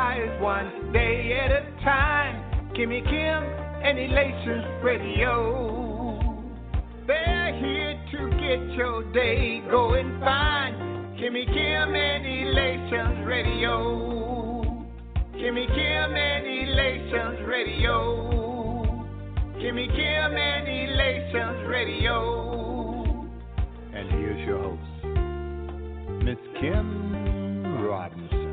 rise one day at a time. Kimmy Kim and Elations Radio. They're here to get your day going fine. Kimmy Kim and Elations Radio. Kimmy Kim and Elations Radio. Kimmy Kim and Elations Radio. And here's your host, Miss Kim Robinson.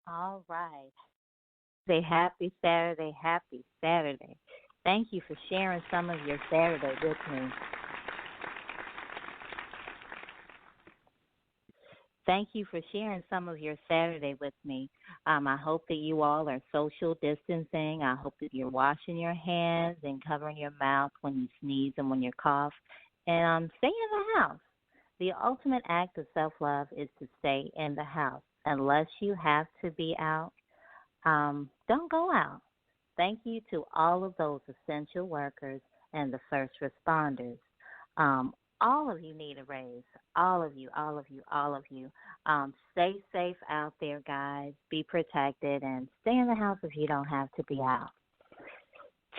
All right. Say happy Saturday, happy Saturday. Thank you for sharing some of your Saturday with me. Thank you for sharing some of your Saturday with me. I hope that you all are social distancing. I hope that you're washing your hands and covering your mouth when you sneeze and when you cough. And stay in the house. The ultimate act of self love is to stay in the house. Unless you have to be out, don't go out. Thank you to all of those essential workers and the first responders. Um, all of you need a raise. All of you, all of you, all of you. Stay safe out there, guys. Be protected and stay in the house if you don't have to be out.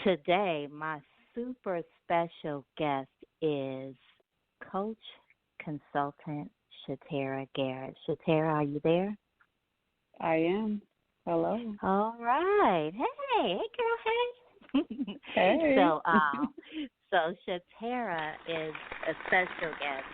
Today, my super special guest is Coach Consultant Shatera Garrett. Shatera, are you there? I am. Hello. All right. Hey, girl, hey. Hey. So Shatera is a special guest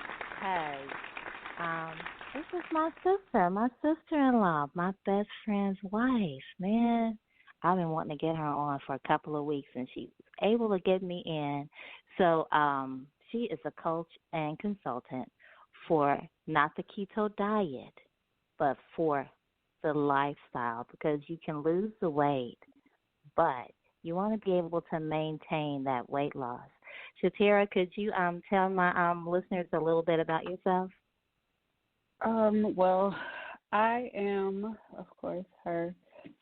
because this is my sister-in-law, my best friend's wife. Man, I've been wanting to get her on for a couple of weeks, and she was able to get me in. So she is a coach and consultant for not the keto diet, but for the lifestyle, because you can lose the weight, but you want to be able to maintain that weight loss. Shatera, could you tell my listeners a little bit about yourself? Well, I am, of course, her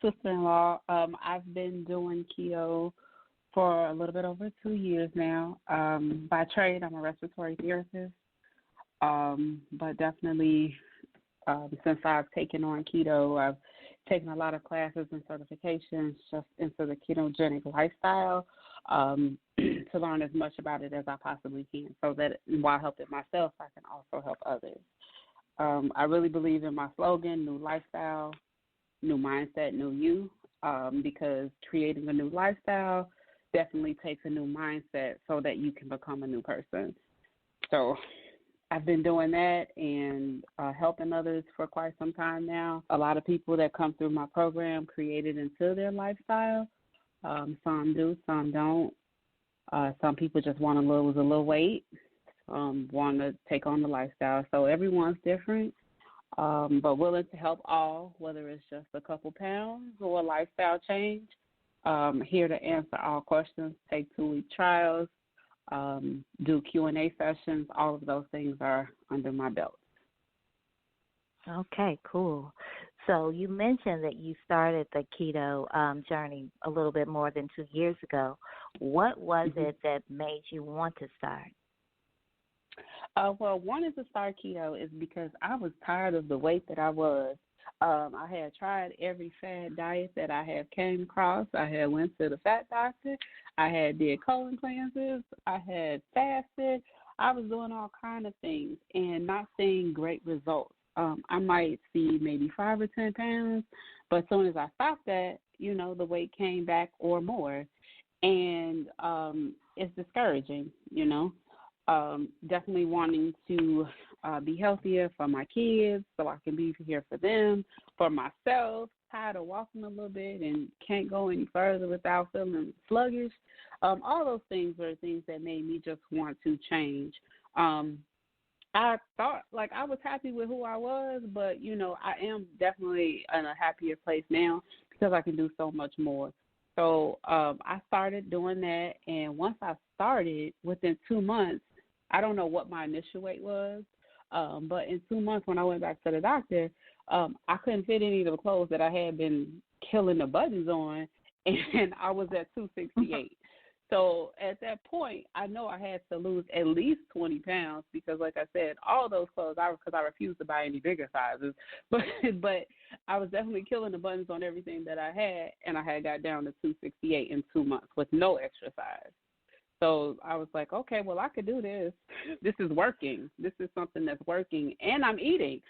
sister-in-law. I've been doing keto for a little bit over 2 years now. By trade, I'm a respiratory therapist, but definitely since I've taken on keto, I've taken a lot of classes and certifications just into the ketogenic lifestyle to learn as much about it as I possibly can, so that while helping myself, I can also help others. I really believe in my slogan, new lifestyle, new mindset, new you, because creating a new lifestyle definitely takes a new mindset so that you can become a new person. So I've been doing that and helping others for quite some time now. A lot of people that come through my program create it into their lifestyle. Some do, some don't. Some people just want to lose a little weight, want to take on the lifestyle. So everyone's different, but willing to help all, whether it's just a couple pounds or a lifestyle change. Here to answer all questions, take 2-week trials, do Q&A sessions. All of those things are under my belt. Okay, cool. So you mentioned that you started the keto journey a little bit more than 2 years ago. What was it that made you want to start? Well, wanting to start keto is because I was tired of the weight that I was. I had tried every fad diet that I have came across. I had went to the fat doctor. I had did colon cleanses. I had fasted. I was doing all kind of things and not seeing great results. I might see maybe 5 or 10 pounds, but as soon as I stopped that, the weight came back or more. And it's discouraging, definitely wanting to be healthier for my kids so I can be here for them, for myself, tired of walking a little bit and can't go any further without feeling sluggish. All those things were things that made me just want to change. I thought I was happy with who I was, but, I am definitely in a happier place now because I can do so much more. So I started doing that, and once I started, within 2 months, I don't know what my initial weight was, but in 2 months when I went back to the doctor, I couldn't fit any of the clothes that I had been killing the buttons on, and I was at 268. So at that point, I know I had to lose at least 20 pounds because, like I said, all those clothes, because I refused to buy any bigger sizes, but I was definitely killing the buttons on everything that I had, and I had got down to 268 in 2 months with no exercise. So I was like, okay, well, I could do this. This is working. This is something that's working, and I'm eating.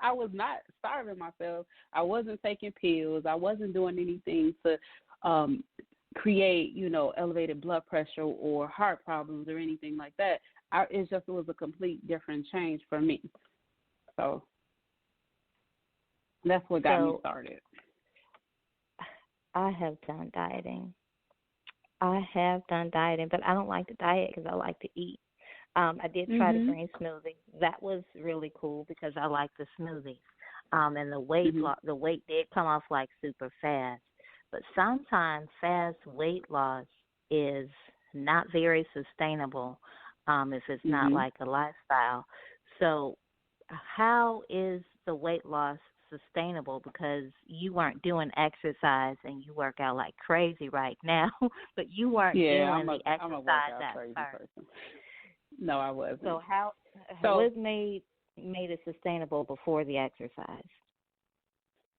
I was not starving myself. I wasn't taking pills. I wasn't doing anything to create, elevated blood pressure or heart problems or anything like that. It was a complete different change for me. So that's what got me started. I have done dieting. But I don't like to diet because I like to eat. I did try the Mhm. green smoothie. That was really cool because I like the smoothies. And Mhm. the weight did come off like super fast. But sometimes fast weight loss is not very sustainable if it's not Mhm. like a lifestyle. So how is the weight loss sustainable? Because you weren't doing exercise and you work out like crazy right now, but you weren't Yeah, doing the I'm a exercise workout at crazy first. person. No, I So wasn't. So what made it sustainable before the exercise?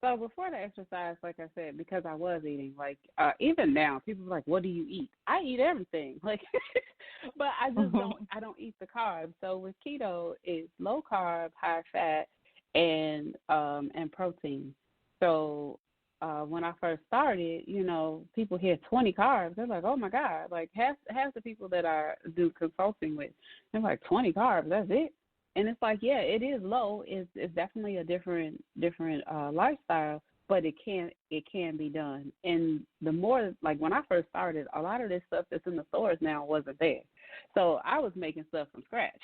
So before the exercise, like I said, because I was eating, like even now, people are like, "What do you eat?" I eat everything, like, but I just don't. I don't eat the carbs. So with keto, it's low carb, high fat, and protein. So when I first started, people hear 20 carbs, they're like, "Oh my God!" Like half the people that I do consulting with, they're like, "20 carbs, that's it." And it's like, yeah, it is low. It's definitely a different lifestyle, but it can be done. And the more, like when I first started, a lot of this stuff that's in the stores now wasn't there. So I was making stuff from scratch,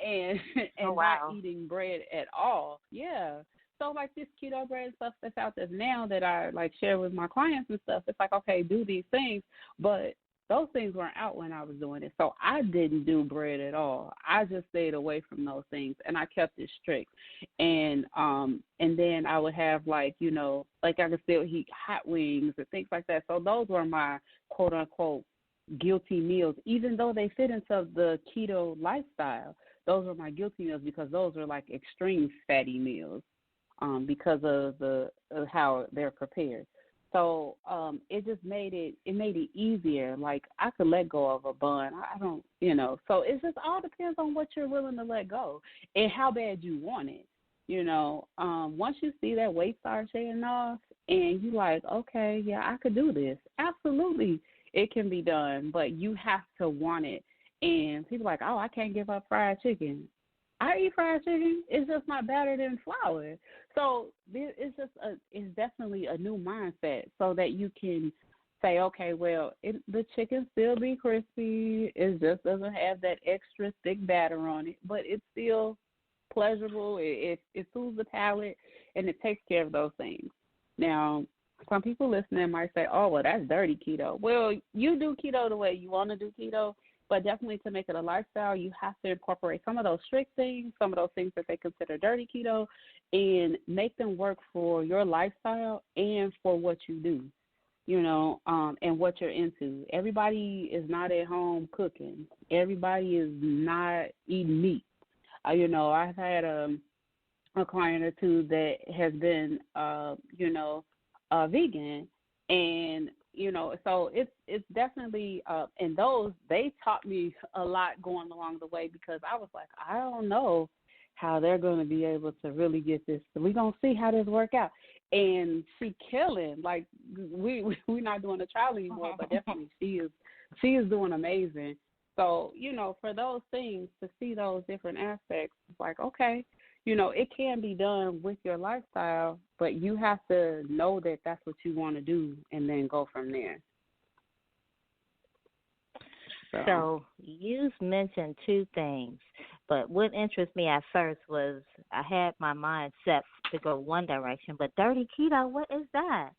and Oh and not wow. eating bread at all. Yeah. So like this keto bread stuff that's out there now that I like share with my clients and stuff, it's like, okay, do these things, but those things weren't out when I was doing it. So I didn't do bread at all. I just stayed away from those things and I kept it strict. And then I would have like I could still eat hot wings and things like that. So those were my quote unquote guilty meals, even though they fit into the keto lifestyle. Those were my guilty meals because those were like extreme fatty meals, because of the of how they're prepared. So it just made it easier. Like I could let go of a bun. I don't, So it just all depends on what you're willing to let go and how bad you want it. Once you see that weight start shading off and you like, okay, yeah, I could do this. Absolutely, it can be done, but you have to want it. And people are like, oh, I can't give up fried chicken. I eat fried chicken. It's just not better than flour. So it's definitely a new mindset so that you can say, okay, well, the chicken still be crispy. It just doesn't have that extra thick batter on it, but it's still pleasurable. It soothes the palate, and it takes care of those things. Now, some people listening might say, oh, well, that's dirty keto. Well, you do keto the way you want to do keto, but definitely to make it a lifestyle, you have to incorporate some of those strict things, some of those things that they consider dirty keto, and make them work for your lifestyle and for what you do, and what you're into. Everybody is not at home cooking. Everybody is not eating meat. I've had a client or two that has been, vegan, and so it's definitely, and those they taught me a lot going along the way because I was like, I don't know how they're going to be able to really get this. We're going to see how this work out. And she killing, like we're not doing the trial anymore, but definitely she is doing amazing. So, for those things, to see those different aspects, it's like, okay, it can be done with your lifestyle, but you have to know that that's what you want to do and then go from there. So, So you mentioned two things, but what interests me at first was I had my mind set to go one direction, but dirty keto, what is that?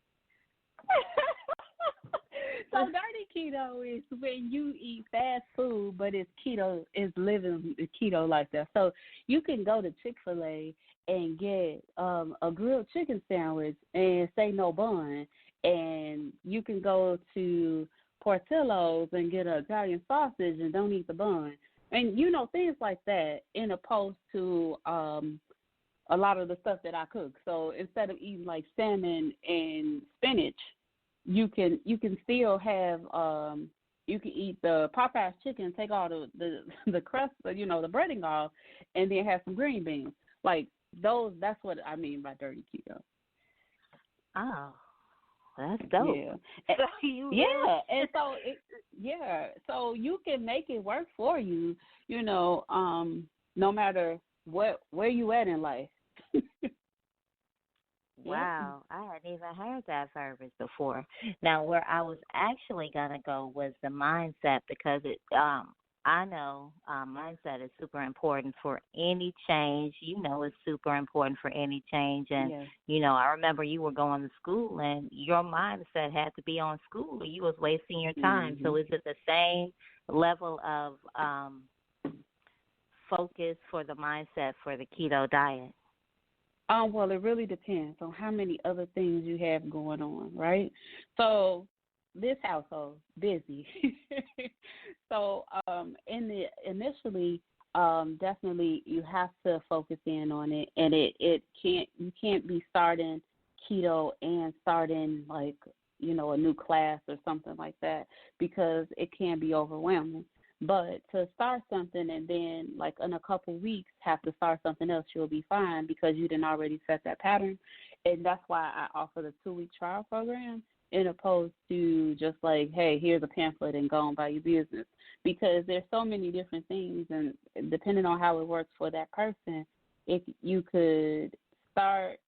so dirty keto is when you eat fast food, but it's keto, is living the keto lifestyle. So you can go to Chick-fil-A and get a grilled chicken sandwich and say no bun, and you can go to Portillo's and get an Italian sausage and don't eat the bun, and things like that. In opposed to a lot of the stuff that I cook. So instead of eating like salmon and spinach, you can still have you can eat the Popeye's chicken, take all the crust, the breading off, and then have some green beans. Like those, that's what I mean by dirty keto. Oh, that's dope. Yeah. So you really? Yeah, and so you can make it work for you, no matter where you at in life. Yep. Wow, I hadn't even heard that verbiage before. Now, where I was actually gonna go was the mindset because I know mindset is super important for any change. You know, it's super important for any change. And, Yes. I remember you were going to school and your mindset had to be on school or you was wasting your time. Mm-hmm. So is it the same level of focus for the mindset for the keto diet? Well, it really depends on how many other things you have going on, right? So this household busy. So initially, definitely you have to focus in on it, and you can't be starting keto and starting like a new class or something like that because it can be overwhelming. But to start something and then, like, in a couple weeks, have to start something else, you'll be fine because you didn't already set that pattern. And that's why I offer the 2-week trial program in opposed to just like, hey, here's a pamphlet and go on by your business. Because there's so many different things, and depending on how it works for that person, if you could start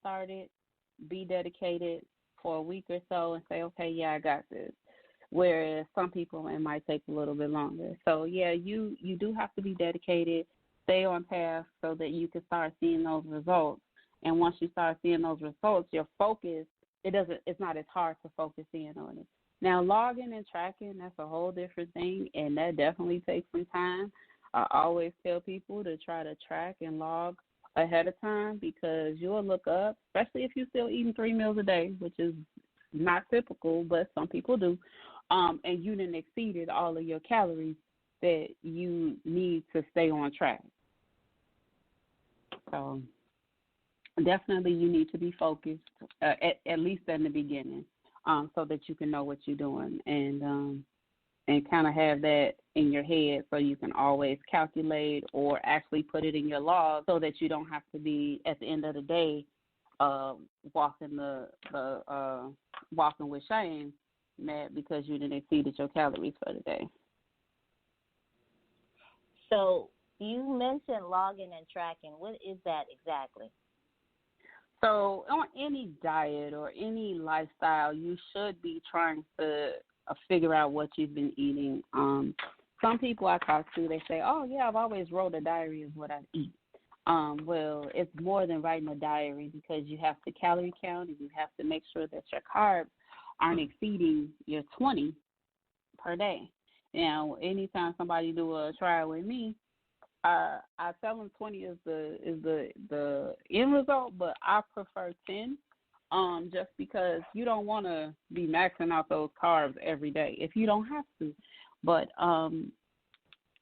it, be dedicated for a week or so and say, okay, yeah, I got this. Whereas some people, it might take a little bit longer. So, yeah, you do have to be dedicated, stay on task so that you can start seeing those results. And once you start seeing those results, your focus, it's not as hard to focus in on it. Now, logging and tracking, that's a whole different thing, and that definitely takes some time. I always tell people to try to track and log ahead of time because you'll look up, especially if you're still eating 3 meals a day, which is not typical, but some people do. And you didn't exceeded all of your calories that you need to stay on track. So definitely you need to be focused, at least in the beginning, so that you can know what you're doing and kind of have that in your head so you can always calculate or actually put it in your log so that you don't have to be, at the end of the day, walking with shame, mad because you didn't exceeded your calories for the day. So you mentioned logging and tracking. What is that exactly? So on any diet or any lifestyle, you should be trying to figure out what you've been eating. Some people I talk to, they say, oh, yeah, I've always wrote a diary of what I eat. Well, it's more than writing a diary because you have to calorie count and you have to make sure that your carbs aren't exceeding your 20 per day. Now, anytime somebody do a trial with me, I tell them 20 is the end result, but I prefer 10, just because you don't want to be maxing out those carbs every day if you don't have to. But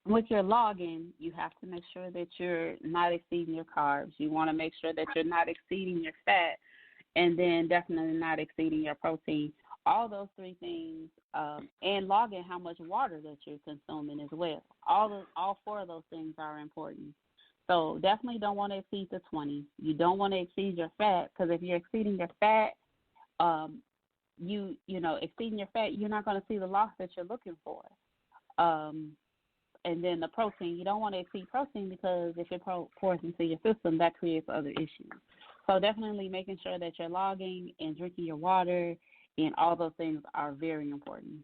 with your logging, you have to make sure that you're not exceeding your carbs. You want to make sure that you're not exceeding your fat, and then definitely not exceeding your protein. All those 3 things, and logging how much water that you're consuming as well. All 4 of those things are important. So definitely don't want to exceed the 20. You don't want to exceed your fat because if you're exceeding your fat, exceeding your fat, you're not going to see the loss that you're looking for. And then the protein, you don't want to exceed protein because if it pours into your system, that creates other issues. So definitely making sure that you're logging and drinking your water and all those things are very important.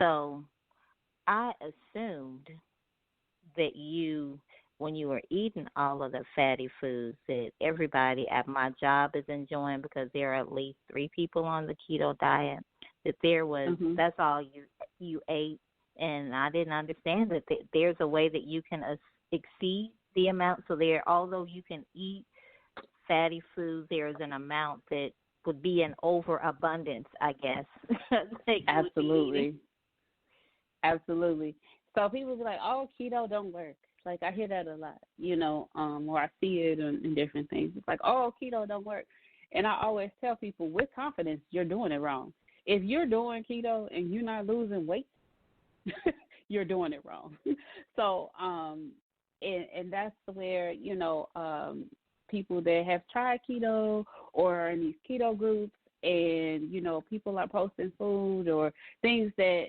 So I assumed that when you were eating all of the fatty foods that everybody at my job is enjoying because there are at least 3 people on the keto diet, that there was, that's all you ate. And I didn't understand that there's a way that you can exceed the amount. So although you can eat fatty foods, there is an amount that would be an overabundance, I guess. Absolutely. Absolutely. So people be like, oh, keto don't work. Like, I hear that a lot, or I see it in different things. It's like, oh, keto don't work. And I always tell people with confidence, you're doing it wrong. If you're doing keto and you're not losing weight, you're doing it wrong. So, and that's where, people that have tried keto or are in these keto groups and, people are posting food or things that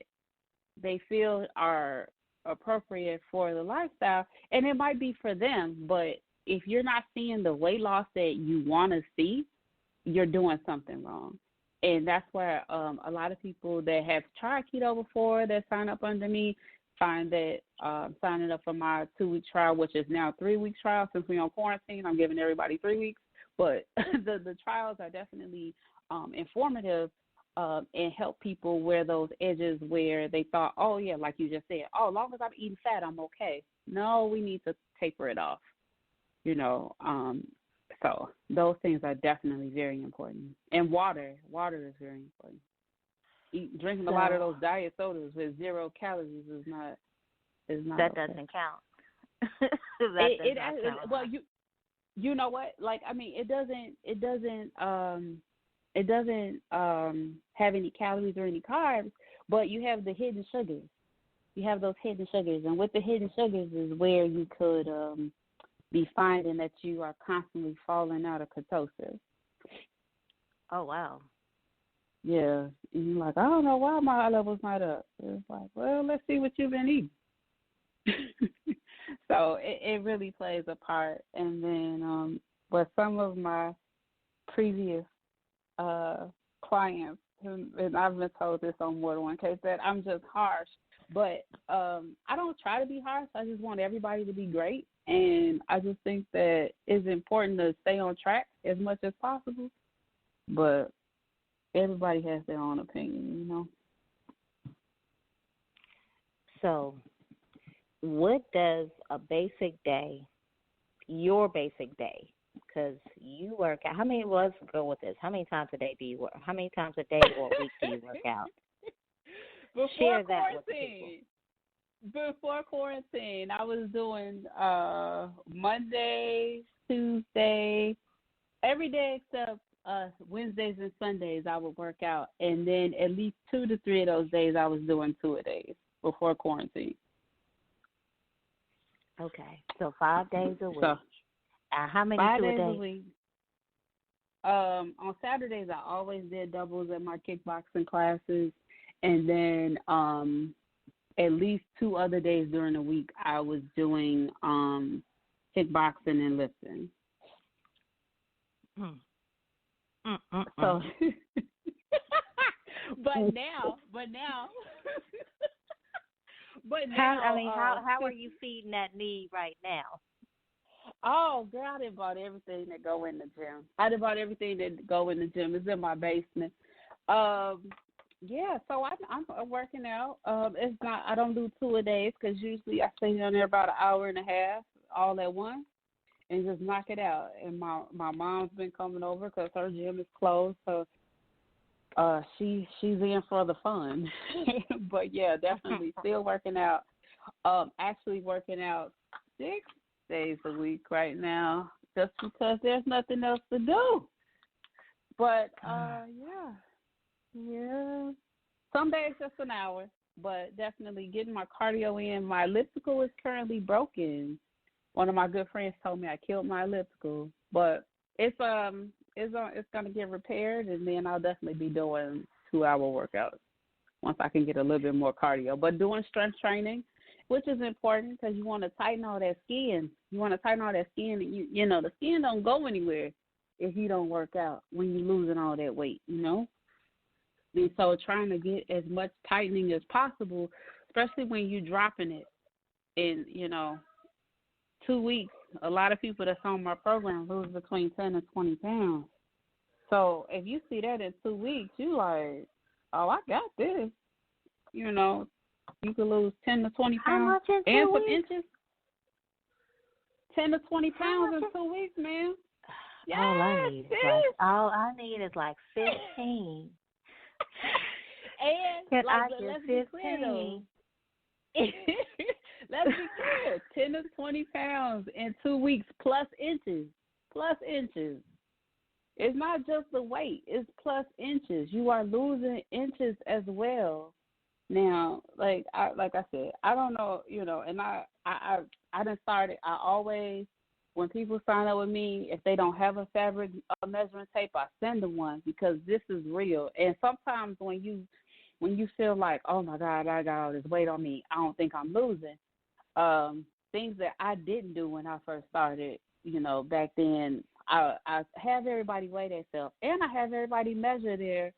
they feel are appropriate for the lifestyle, and it might be for them, but if you're not seeing the weight loss that you want to see, you're doing something wrong. And that's where a lot of people that have tried keto before that sign up under me find that signing up for my 2-week trial, which is now 3-week trial since we're on quarantine. I'm giving everybody 3 weeks. But the trials are definitely informative and help people wear those edges where they thought, oh, yeah, like you just said, oh, as long as I'm eating fat, I'm okay. No, we need to taper it off, So those things are definitely very important. And water is very important. Drinking a lot of those diet sodas with 0 calories is not that okay. doesn't count. It count. Well, you know what? Like, I mean, it doesn't have any calories or any carbs, but you have the hidden sugars. You have those hidden sugars, and with the hidden sugars is where you could be finding that you are constantly falling out of ketosis. Oh, wow. Yeah. And you're like, I don't know why my level's not up. It's like, well, let's see what you've been eating. So it really plays a part. And then but some of my previous clients, and I've been told this on more than one case, that I'm just harsh. But I don't try to be harsh. I just want everybody to be great. And I just think that it's important to stay on track as much as possible. But everybody has their own opinion, So what does a basic day, your basic day, because you work out, let's go with this. How many times a day do you work? How many times a day or a week do you work out? Share that with people. Before quarantine, I was doing Monday, Tuesday, every day except Wednesdays and Sundays I would work out. And then at least 2 to 3 of those days I was doing 2-a-days before quarantine. Okay. So 5 days a week. So, how many 5 days a week? On Saturdays I always did doubles at my kickboxing classes. And then at least 2 other days during the week, I was doing kickboxing and lifting. So, but now, how are you feeding that need right now? Oh, girl, I done bought everything that go in the gym. It's in my basement. Yeah, so I'm working out. It's not. I don't do 2-a-days because usually I stay down there about an hour and a half all at once and just knock it out. And my mom's been coming over because her gym is closed, so she's in for the fun. But yeah, definitely still working out. Actually working out 6 days a week right now, just because there's nothing else to do. But yeah. Some days just an hour, but definitely getting my cardio in. My elliptical is currently broken. One of my good friends told me I killed my elliptical, but it's gonna get repaired, and then I'll definitely be doing 2-hour workouts once I can get a little bit more cardio. But doing strength training, which is important because you want to tighten all that skin. And the skin don't go anywhere if you don't work out when you're losing all that weight, And so trying to get as much tightening as possible, especially when you're dropping it in, 2 weeks. A lot of people that's on my program lose between 10 and 20 pounds. So if you see that in 2 weeks, you like, oh, I got this. You could lose 10 to 20 pounds and some inches. 10 to 20 pounds in 2 weeks, man. Yes, all I need is like 15. And Can I let's get be clear, 15? though. Let's be clear. 10 to 20 pounds in 2 weeks plus inches. It's not just the weight. It's plus inches. You are losing inches as well. Now, like I said, I don't know, and I done started. I always, when people sign up with me, if they don't have a fabric measuring tape, I send them one because this is real. And sometimes when you feel like, oh my God, I got all this weight on me, I don't think I'm losing. Things that I didn't do when I first started, back then, I have everybody weigh themselves, and I have everybody measure their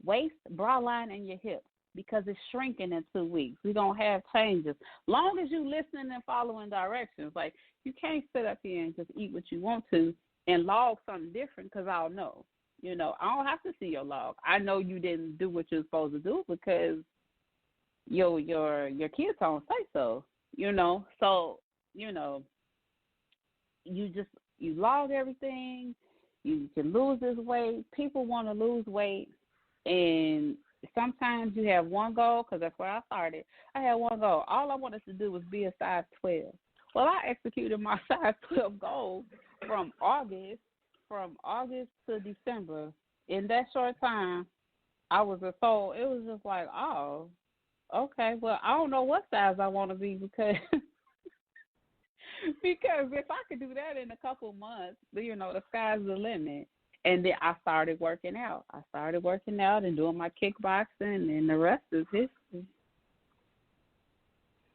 waist, bra line, and your hips. because it's shrinking in 2 weeks. We're going to have changes. Long as you listening and following directions. Like, you can't sit up here and just eat what you want to and log something different because I'll know. You know, I don't have to see your log. I know you didn't do what you're supposed to do because your kids don't say so, you know. So, you know, you log everything. You can lose this weight. People want to lose weight, and sometimes you have one goal, because that's where I started. I had one goal. All I wanted to do was be a size 12. Well, I executed my size 12 goal from August to December. In that short time, I was a soul. It was just like, oh, okay, well, I don't know what size I want to be because because if I could do that in a couple months, you know, the sky's the limit. And then I started working out. And doing my kickboxing, and the rest is history.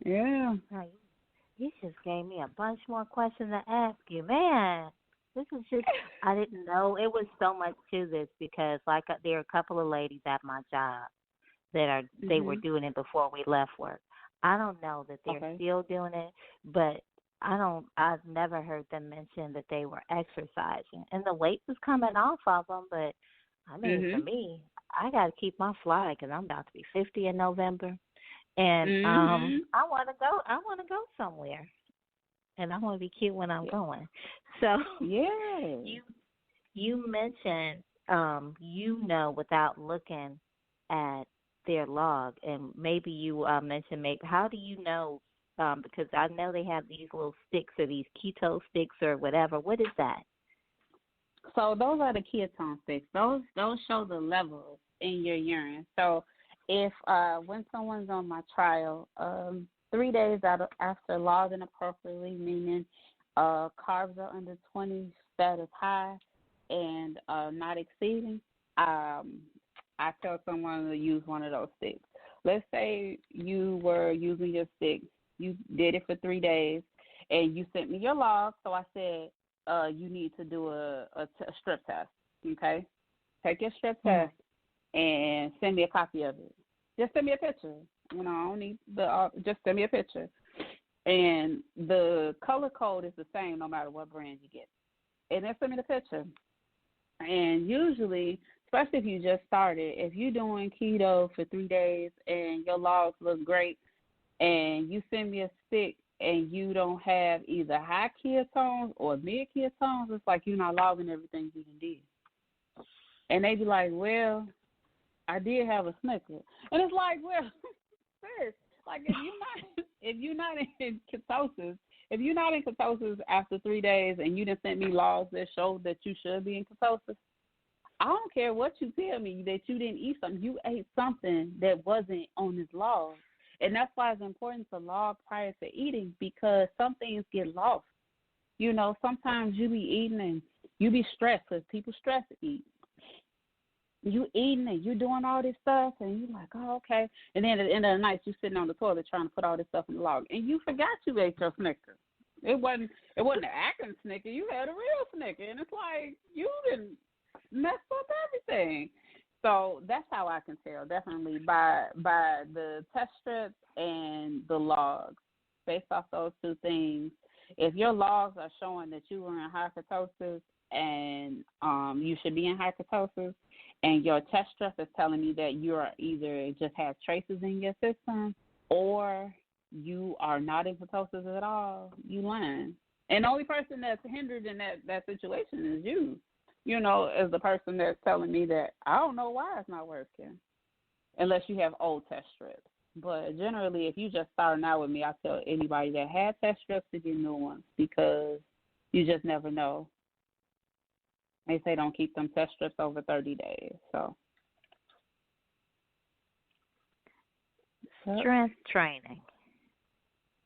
Yeah. You just gave me a bunch more questions to ask you, man. This is just, I didn't know it was so much to this because, like, there are a couple of ladies at my job that are they were doing it before we left work. I don't know that they're still doing it, but I've never heard them mention that they were exercising, and the weight was coming off of them. But I mean, for me, I got to keep my fly because I'm about to be 50 in November, and I want to go somewhere. And I want to be cute when I'm going. So you mentioned you know without looking at their log, and maybe you mentioned how do you know? Because I know they have these little sticks or these keto sticks or whatever. What is that? So those are the ketone sticks. Those show the levels in your urine. So if when someone's on my trial, 3 days after logging appropriately, meaning carbs are under 20, fat is high, and not exceeding, I tell someone to use one of those sticks. Let's say you were using your stick. You did it for 3 days, and you sent me your log, so I said you need to do a strip test, okay? Take your strip test and send me a copy of it. Just send me a picture. You know, I don't need just send me a picture. And the color code is the same no matter what brand you get. And then send me the picture. And usually, especially if you just started, if you're doing keto for 3 days and your logs look great and you send me a stick and you don't have either high ketones or mid ketones, it's like you're not logging everything you did. And they be like, well, I did have a Snicker. And it's like, well, like if you're not in ketosis after 3 days and you didn't send me logs that show that you should be in ketosis, I don't care what you tell me that you didn't eat something. You ate something that wasn't on this log. And that's why it's important to log prior to eating, because some things get lost. You know, sometimes you be eating and you be stressed because people stress to eat. You eating and you doing all this stuff, and you're like, oh, okay. And then at the end of the night, you sitting on the toilet trying to put all this stuff in the log, and you forgot you ate your Snicker. It wasn't an acting Snicker. You had a real Snicker, and it's like you didn't mess up everything. So that's how I can tell, definitely by the test strips and the logs. Based off those two things, if your logs are showing that you were in high ketosis and you should be in high ketosis, and your test strip is telling me that you are either just have traces in your system or you are not in ketosis at all, you lying. And the only person that's hindered in that situation is you. You know, as the person that's telling me that I don't know why it's not working, unless you have old test strips. But generally, if you just starting out with me, I tell anybody that had test strips to get new ones, because you just never know. They say don't keep them test strips over 30 days. So strength training.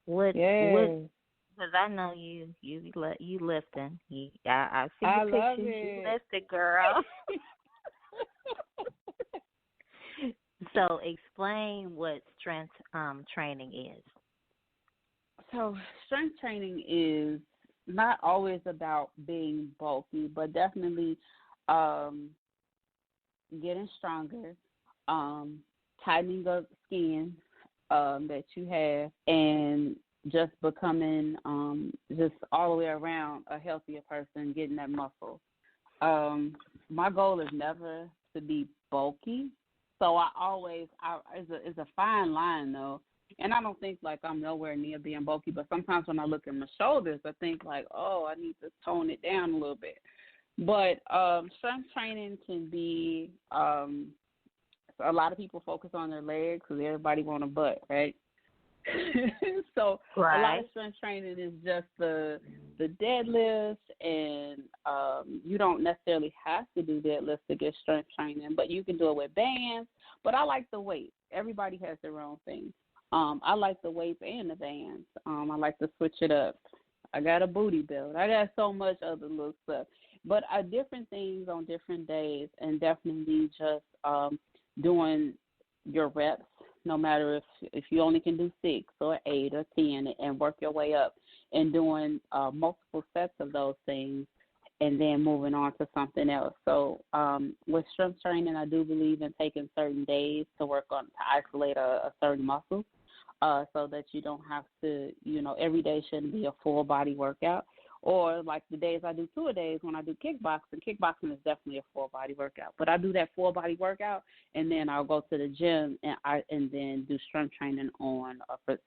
What? Because I know you lifting. I see the pictures. You lifted, girl. So explain what strength training is. So strength training is not always about being bulky, but definitely getting stronger, tightening of skin that you have, and just becoming just all the way around a healthier person, getting that muscle. My goal is never to be bulky, so it's a fine line though, and I don't think like I'm nowhere near being bulky, but sometimes when I look at my shoulders, I think like, oh, I need to tone it down a little bit. But strength training can be a lot of people focus on their legs because everybody want a butt, right? So right. A lot of strength training is just the deadlifts, and you don't necessarily have to do deadlifts to get strength training, but you can do it with bands. But I like the weights. Everybody has their own thing. I like the weights and the bands. I like to switch it up. I got a booty build. I got so much other little stuff. But different things on different days, and definitely just doing your reps, no matter if you only can do 6 or 8 or 10, and work your way up, and doing multiple sets of those things, and then moving on to something else. So with strength training, I do believe in taking certain days to work on, to isolate a certain muscle, so that you don't have to, every day shouldn't be a full body workout. Or like the days I do 2-a-days when I do kickboxing. Kickboxing is definitely a full body workout. But I do that full body workout, and then I'll go to the gym and then do strength training on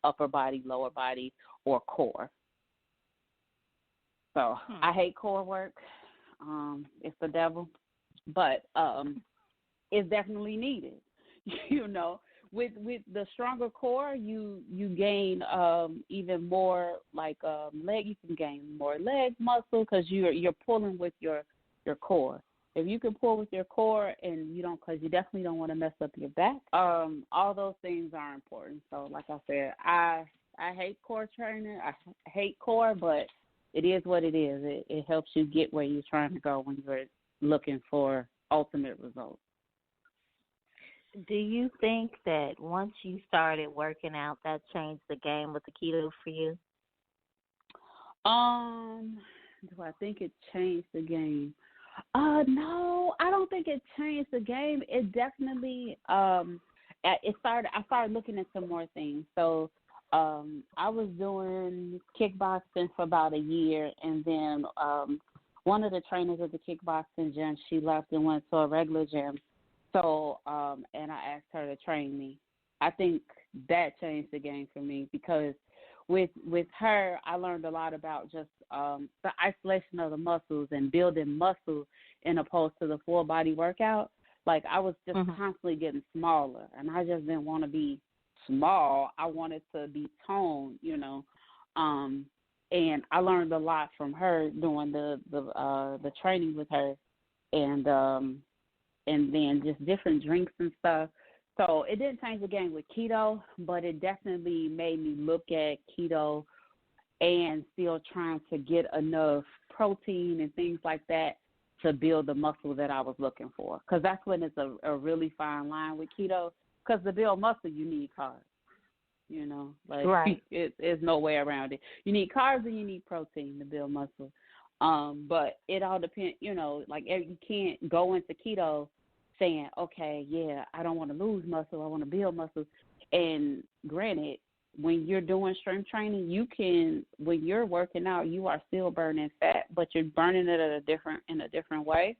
upper body, lower body, or core. So I hate core work. It's the devil, but it's definitely needed. With the stronger core, you gain even more like leg. You can gain more leg muscle because you're pulling with your core. If you can pull with your core, and because you definitely don't want to mess up your back. All those things are important. So, like I said, I hate core training. I hate core, but it is what it is. It helps you get where you're trying to go when you're looking for ultimate results. Do you think that once you started working out, that changed the game with the keto for you? Do I think it changed the game? No, I don't think it changed the game. It definitely I started looking into more things. So I was doing kickboxing for about a year, and then one of the trainers at the kickboxing gym, she left and went to a regular gym. So, and I asked her to train me. I think that changed the game for me, because with her, I learned a lot about just the isolation of the muscles and building muscle, in opposed to the full body workout. Like, I was just constantly getting smaller, and I just didn't want to be small. I wanted to be toned, and I learned a lot from her doing the training with her, and then just different drinks and stuff. So it didn't change the game with keto, but it definitely made me look at keto and still trying to get enough protein and things like that to build the muscle that I was looking for. Because that's when it's a really fine line with keto. Because to build muscle, you need carbs. Right. There's no way around it. You need carbs and you need protein to build muscle. But it all depends, like you can't go into keto saying, okay, yeah, I don't want to lose muscle, I want to build muscle. And granted, when you're doing strength training, when you're working out, you are still burning fat, but you're burning it in a different way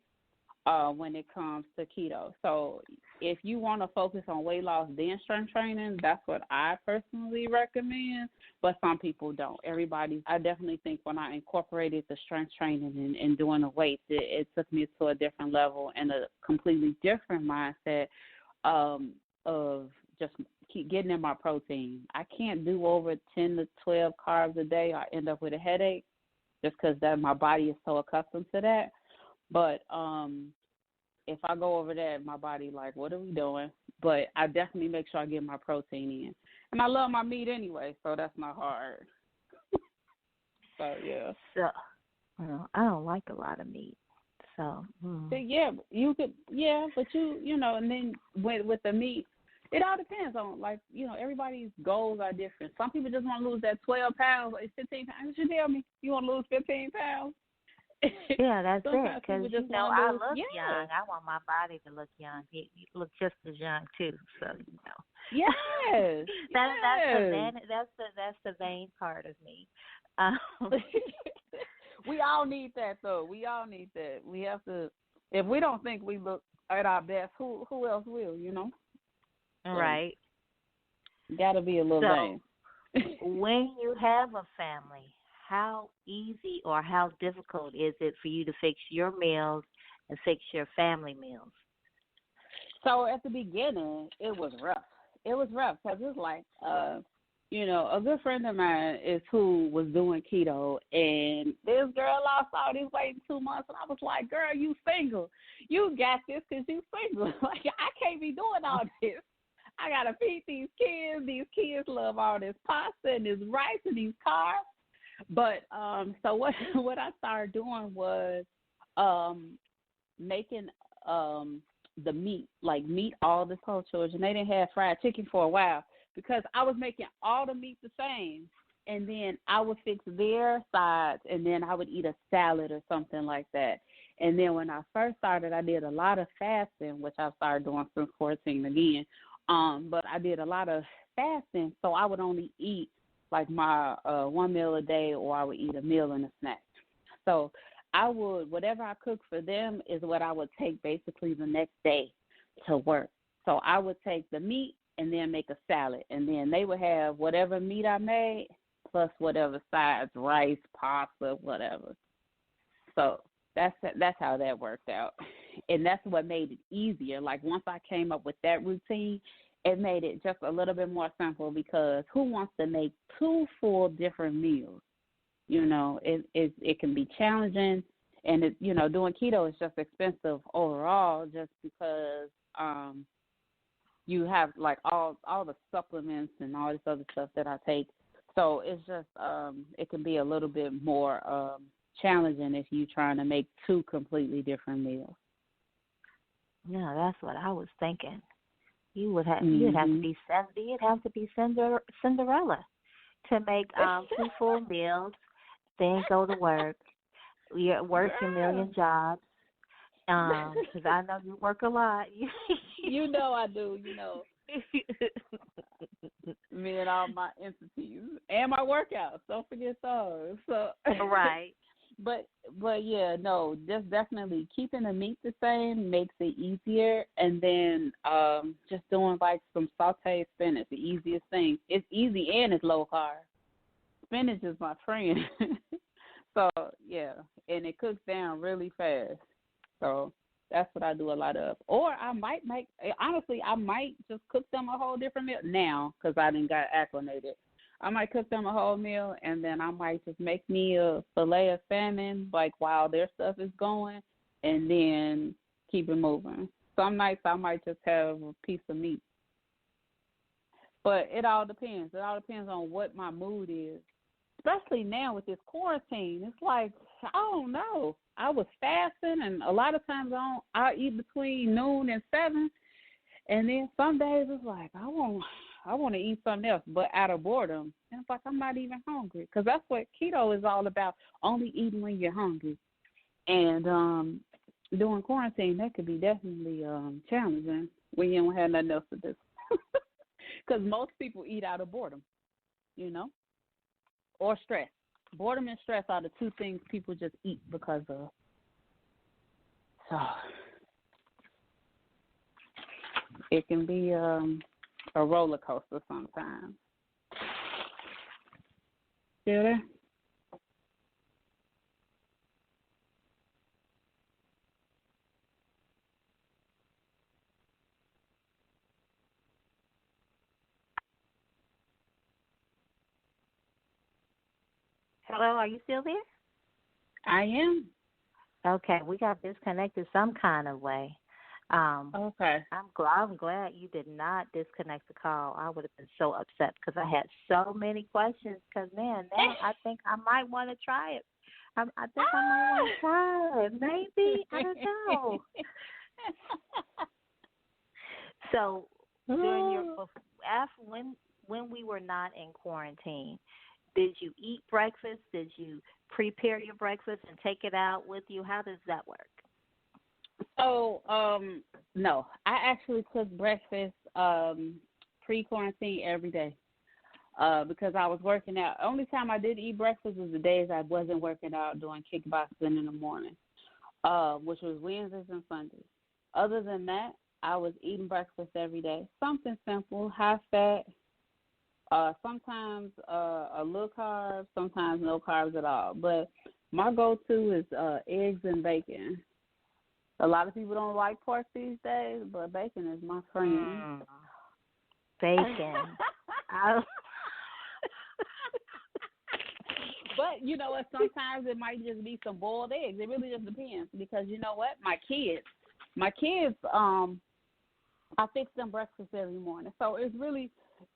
when it comes to keto. So if you want to focus on weight loss, then strength training, that's what I personally recommend, but some people don't. I definitely think when I incorporated the strength training and doing the weights, it took me to a different level and a completely different mindset of just keep getting in my protein. I can't do over 10 to 12 carbs a day. I end up with a headache just because my body is so accustomed to that. But if I go over that, my body like, what are we doing? But I definitely make sure I get my protein in. And I love my meat anyway, so that's not hard. So, yeah. So, I don't like a lot of meat. So, yeah, you could, but and then with the meat, it all depends on, everybody's goals are different. Some people just want to lose that 12 pounds, like 15 pounds. You tell me you want to lose 15 pounds? Yeah, that's it. Sometimes Because people just want I to, look yeah, young. I want my body to look young. You look just as young too. So yes, that's the yes. that's the vain part of me. Um, We all need that though. We all need that. We have to. If we don't think we look at our best, who else will? So right. got to be a little So vain. when you have a family, how easy or how difficult is it for you to fix your meals and fix your family meals? So at the beginning, it was rough. It was rough because it's like, a good friend of mine is who was doing keto, and this girl lost all this weight in 2 months, and I was like, girl, you single. You got this because you single. Like, I can't be doing all this. I got to feed these kids. These kids love all this pasta and this rice and these carbs. But so what I started doing was making the meat, like meat all the whole children. They didn't have fried chicken for a while because I was making all the meat the same, and then I would fix their sides, and then I would eat a salad or something like that. And then when I first started, I did a lot of fasting, which I started doing since 14 again. But I did a lot of fasting, so I would only eat like my one meal a day, or I would eat a meal and a snack. So I would, whatever I cook for them is what I would take basically the next day to work. So I would take the meat and then make a salad, and then they would have whatever meat I made plus whatever sides, rice, pasta, whatever. So that's how that worked out, and that's what made it easier. Like once I came up with that routine, it made it just a little bit more simple because who wants to make two full different meals? It can be challenging, and doing keto is just expensive overall, just because you have like all the supplements and all this other stuff that I take. So it's just it can be a little bit more challenging if you're trying to make two completely different meals. Yeah, that's what I was thinking. You'd have to Mhm. be Cinderella to make 2 full meals, then go to work. You work your Girl. million jobs. 'Cause I know you work a lot. You know I do. Me and all my entities and my workouts. Don't forget those. So, Right. but yeah, no, just definitely keeping the meat the same makes it easier, and then just doing like some sauteed spinach, the easiest thing. It's easy and it's low carb. Spinach is my friend. So yeah, and it cooks down really fast. So that's what I do a lot of. Or I might honestly, I might just cook them a whole different meal now because I didn't got acclimated. I might cook them a whole meal, and then I might just make me a fillet of salmon, like while their stuff is going, and then keep it moving. Some nights I might just have a piece of meat. But it all depends. It all depends on what my mood is. Especially now with this quarantine, it's like I don't know. I was fasting, and a lot of times I eat between noon and 7, and then some days it's like I want to eat something else, but out of boredom, and it's like I'm not even hungry because that's what keto is all about: only eating when you're hungry. And during quarantine, that could be definitely challenging when you don't have nothing else to do. Because most people eat out of boredom, you know. Or stress. Boredom and stress are the two things people just eat because of. So it can be a roller coaster sometimes. Still there? Hello, are you still there? I am. Okay, we got disconnected some kind of way. Um, Okay. I'm glad you did not disconnect the call. I would have been so upset because I had so many questions. Because man, now I think I might want to try it. I think I might want to try it. Maybe I don't know. So during your after when we were not in quarantine, Did you eat breakfast? Did you prepare your breakfast and take it out with you? How does that work? So, no, I actually cook breakfast pre-quarantine every day because I was working out. Only time I did eat breakfast was the days I wasn't working out doing kickboxing in the morning, which was Wednesdays and Sundays. Other than that, I was eating breakfast every day. Something simple, high fat, sometimes a little carbs, sometimes no carbs at all. But my go-to is eggs and bacon. A lot of people don't like pork these days, but bacon is my friend. Bacon. But you know what? Sometimes it might just be some boiled eggs. It really just depends because you know what? My kids, I fix them breakfast every morning. So it's really,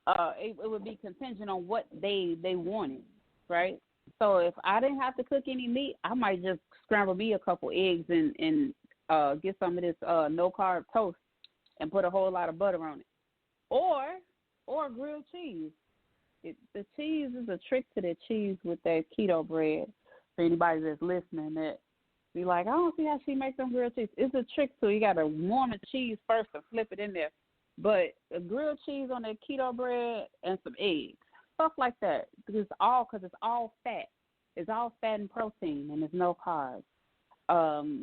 it would be contingent on what they wanted, right? So if I didn't have to cook any meat, I might just scramble me a couple eggs and get some of this no-carb toast and put a whole lot of butter on it. Or grilled cheese. The cheese is a trick to the cheese with that keto bread. For anybody that's listening that be like, I don't see how she makes them grilled cheese. It's a trick to it. You got to warm the cheese first and flip it in there. But a grilled cheese on that keto bread and some eggs, stuff like that. Because it's all fat. It's all fat and protein, and there's no carbs.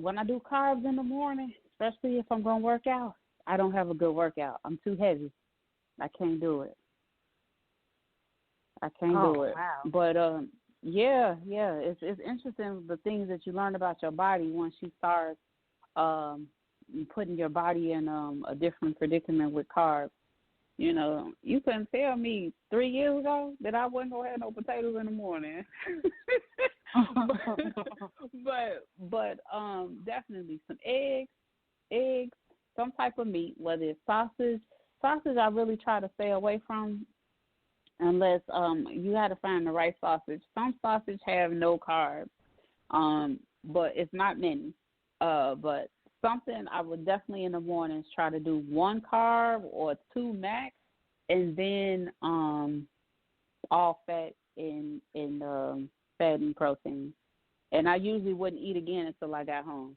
When I do carbs in the morning, especially if I'm going to work out, I don't have a good workout. I'm too heavy. I can't do it. I can't do it. Wow. But, yeah, it's interesting the things that you learn about your body once you start putting your body in a different predicament with carbs. You know, you couldn't tell me 3 years ago that I wasn't going to have no potatoes in the morning. but definitely some eggs, some type of meat, whether it's sausage. Sausage I really try to stay away from unless you got to find the right sausage. Some sausage have no carbs, but it's not many. But something I would definitely in the mornings try to do 1 carb or 2 max, and then all fat and fat and protein. And I usually wouldn't eat again until I got home.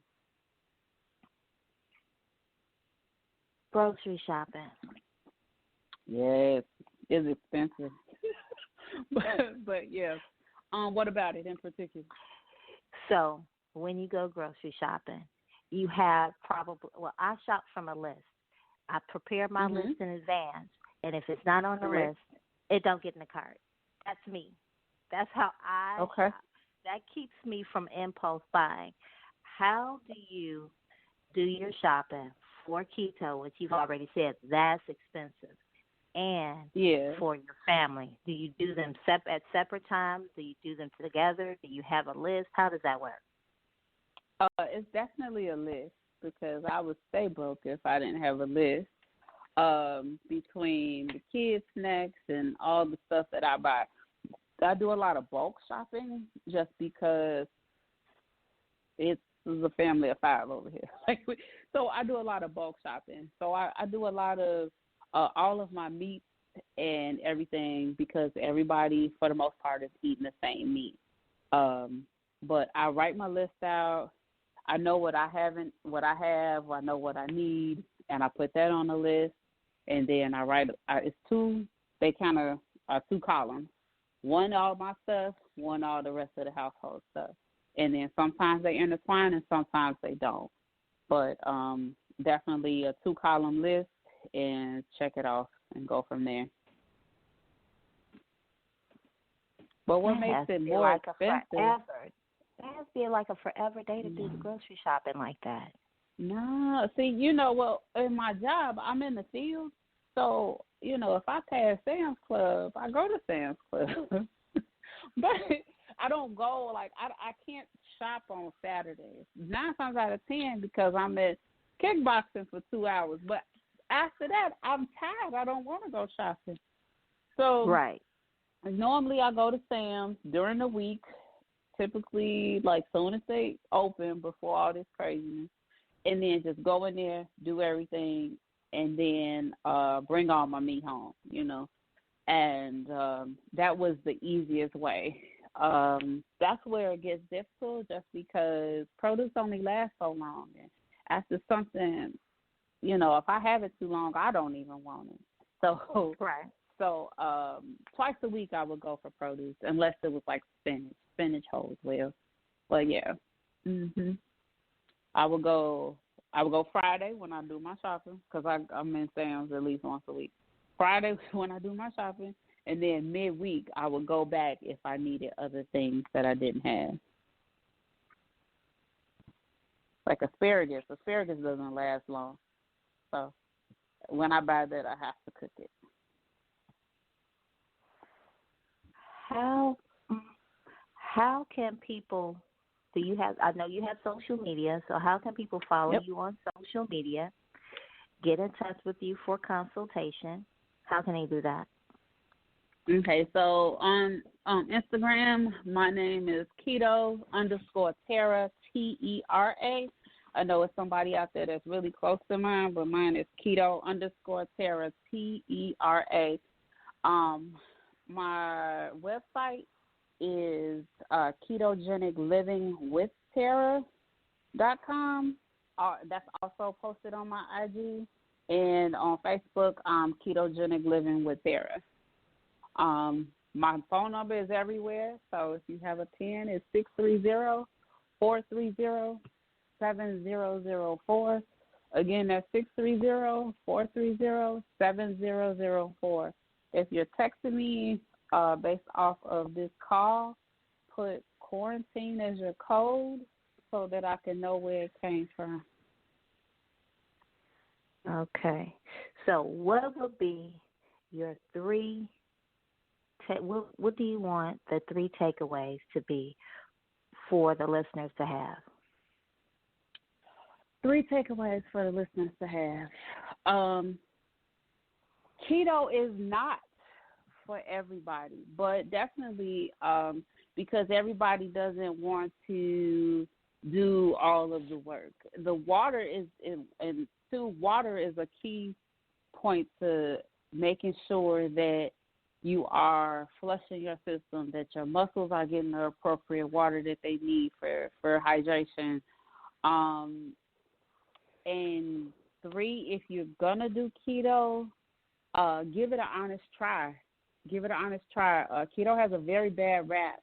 Grocery shopping. Yes, it's expensive. but yes. What about it in particular? So when you go grocery shopping, you have I shop from a list. I prepare my list in advance, and if it's not on the list, it don't get in the cart. That's me. That's how I shop. That keeps me from impulse buying. How do you do your shopping for keto, which you've already said that's expensive, and for your family? Do you do them at separate times? Do you do them together? Do you have a list? How does that work? It's definitely a list because I would stay broke if I didn't have a list between the kids' snacks and all the stuff that I buy. I do a lot of bulk shopping just because it's a family of 5 over here. So I do a lot of bulk shopping. So I do a lot of all of my meat and everything because everybody, for the most part, is eating the same meat. But I write my list out. I know what I have. I know what I need, and I put that on the list. And then I write. It's 2. They kind of are 2 columns. 1 all my stuff, 1 all the rest of the household stuff. And then sometimes they intertwine and sometimes they don't. But definitely a 2-column list and check it off and go from there. But what makes it more expensive? It has to be like a forever day to do the grocery shopping like that. No. See, in my job, I'm in the field. So, if I pass Sam's Club, I go to Sam's Club. But I don't go, I can't shop on Saturdays. 9 times out of 10 because I'm at kickboxing for 2 hours. But after that, I'm tired. I don't want to go shopping. So normally I go to Sam's during the week, typically soon as they open before all this craziness, and then just go in there, do everything, and then bring all my meat home, and that was the easiest way. That's where it gets difficult, just because produce only lasts so long. And after something, if I have it too long, I don't even want it. So, Right. So twice a week I would go for produce, unless it was like spinach. Spinach holds well. But yeah, I would go Friday when I do my shopping, because I'm in Sam's at least once a week. Friday when I do my shopping, and then midweek I would go back if I needed other things that I didn't have. Like asparagus. Asparagus doesn't last long. So when I buy that, I have to cook it. How can people, I know you have social media, so how can people follow you on social media, get in touch with you for consultation? How can they do that? Okay, so on Instagram, my name is keto_Tera, Tera. I know it's somebody out there that's really close to mine, but mine is keto_Tera, Tera. My website is ketogeniclivingwithtera.com. That's also posted on my IG. And on Facebook, Ketogenic Living with Tera. My phone number is everywhere, so if you have a pen, it's 630-430-7004. Again, that's 630-430-7004. If you're texting me based off of this call, put quarantine as your code so that I can know where it came from. Okay. So what would be your three what do you want the three takeaways to be for the listeners to have? Three takeaways for the listeners to have. Keto is not for everybody, but definitely because everybody doesn't want to do all of the work. The water is water is a key point to making sure that you are flushing your system, that your muscles are getting the appropriate water that they need for hydration. And three, if you're going to do keto, give it an honest try. Keto has a very bad rap.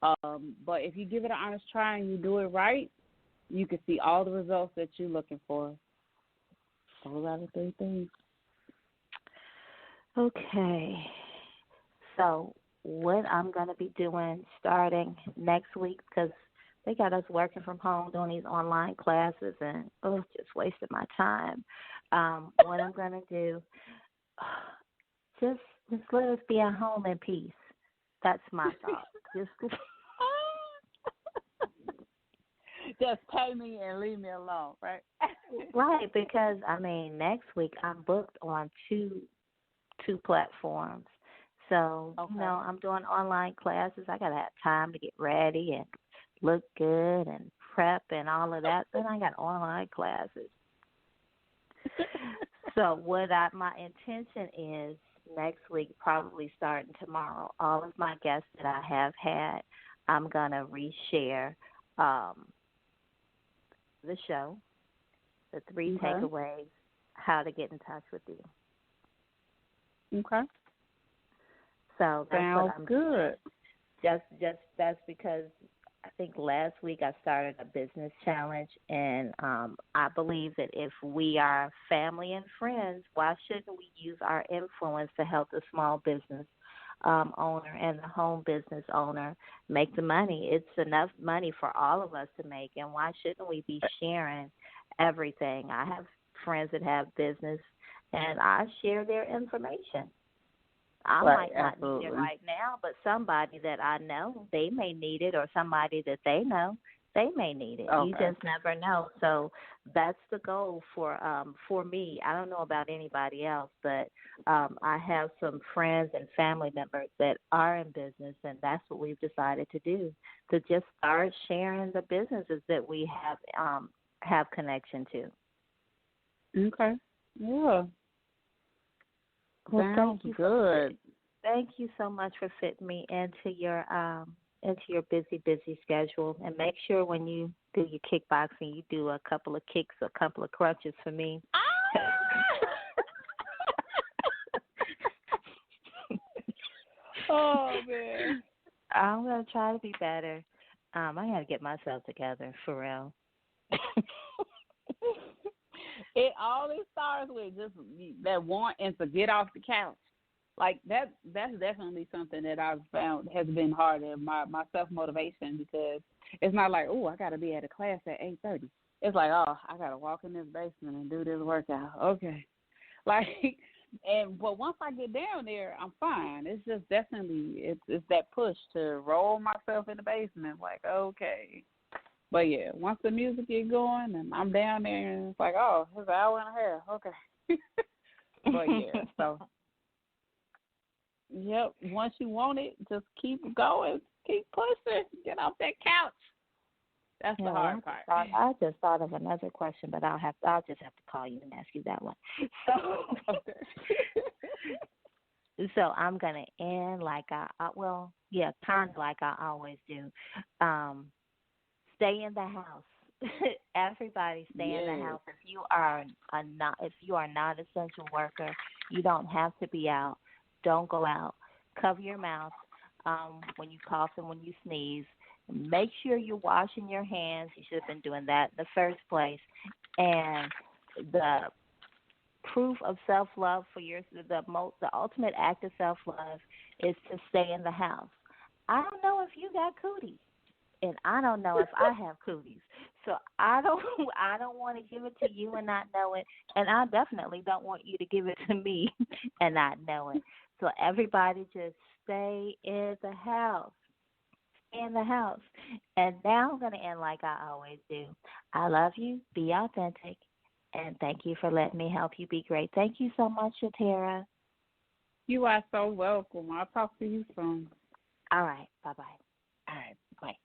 But if you give it an honest try and you do it right, you can see all the results that you're looking for. Those are the three things. Okay. So what I'm going to be doing starting next week, because they got us working from home doing these online classes, and just wasting my time. What I'm going to do, just let us be at home in peace. That's my thought. Just pay me and leave me alone, right? Right, because next week I'm booked on two platforms. So, okay. I'm doing online classes. I got to have time to get ready and look good and prep and all of that. Then I got online classes. So my intention is next week, probably starting tomorrow, all of my guests that I have had, I'm going to reshare the show, the three takeaways, how to get in touch with you. Okay. So that's sounds what I'm good. Just that's because I think last week I started a business challenge, and I believe that if we are family and friends, why shouldn't we use our influence to help the small business owner and the home business owner make the money? It's enough money for all of us to make, and why shouldn't we be sharing everything? I have friends that have business, and I share their information. I might not need it right now, but somebody that I know, they may need it, or somebody that they know, they may need it. Okay. You just never know. So that's the goal for me. I don't know about anybody else, but I have some friends and family members that are in business, and that's what we've decided to do, to just start sharing the businesses that we have connection to. Okay. Yeah. Well, sounds good. Thank you so much for fitting me into your busy schedule. And make sure when you do your kickboxing, you do a couple of kicks, a couple of crunches for me. Oh man, I'm gonna try to be better. I gotta get myself together for real. it always starts with just that wanting to get off the couch. Like that's definitely something that I've found has been hard in my self motivation, because it's not like, oh, I gotta be at a class at 8:30. It's like, oh, I gotta walk in this basement and do this workout. Okay, like, but once I get down there, I'm fine. It's just definitely it's that push to roll myself in the basement. Like, okay, but yeah, once the music get going and I'm down there, and it's like, oh, it's an hour and a half. Okay, but yeah, so. Yep. Once you want it, just keep going, keep pushing, get off that couch. That's the hard part. I just thought of another question, but I'll just have to call you and ask you that one. So I'm gonna end like kind of like I always do. Stay in the house. Everybody stay in the house. If you are not an essential worker, you don't have to be out. Don't go out. Cover your mouth when you cough and when you sneeze. Make sure you're washing your hands. You should have been doing that in the first place. And the proof of self-love for the ultimate act of self-love is to stay in the house. I don't know if you got cooties, and I don't know if I have cooties. So I don't want to give it to you and not know it, and I definitely don't want you to give it to me and not know it. So everybody just stay in the house. Stay in the house. And now I'm going to end like I always do. I love you. Be authentic. And thank you for letting me help you be great. Thank you so much, Shatera. You are so welcome. I'll talk to you soon. All right. Bye-bye. All right. Bye.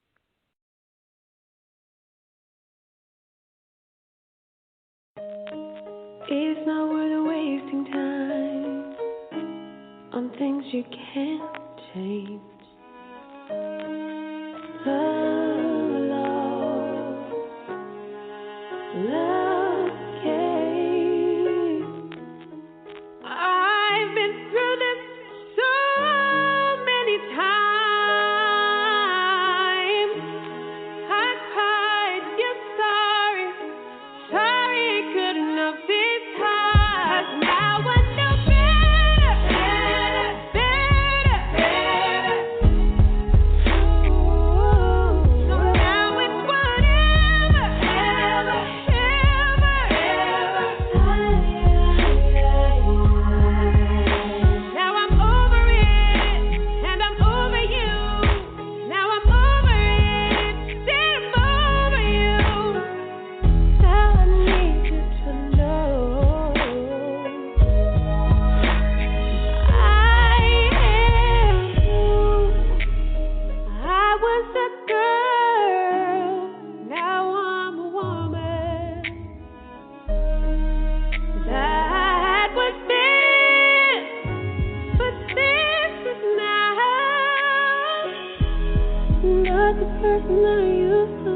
It's not worth wasting time on things you can't change. Love came. I've been through this so many times. I cried, yes, sorry couldn't have been tied. Now I know better. So now it's whatever, Now I'm over it, and I'm over you. Now I'm over it, still I'm over you. Now I need you to know I am you. I was a girl, now I'm a woman. That was then, but this is now. Not the person I used to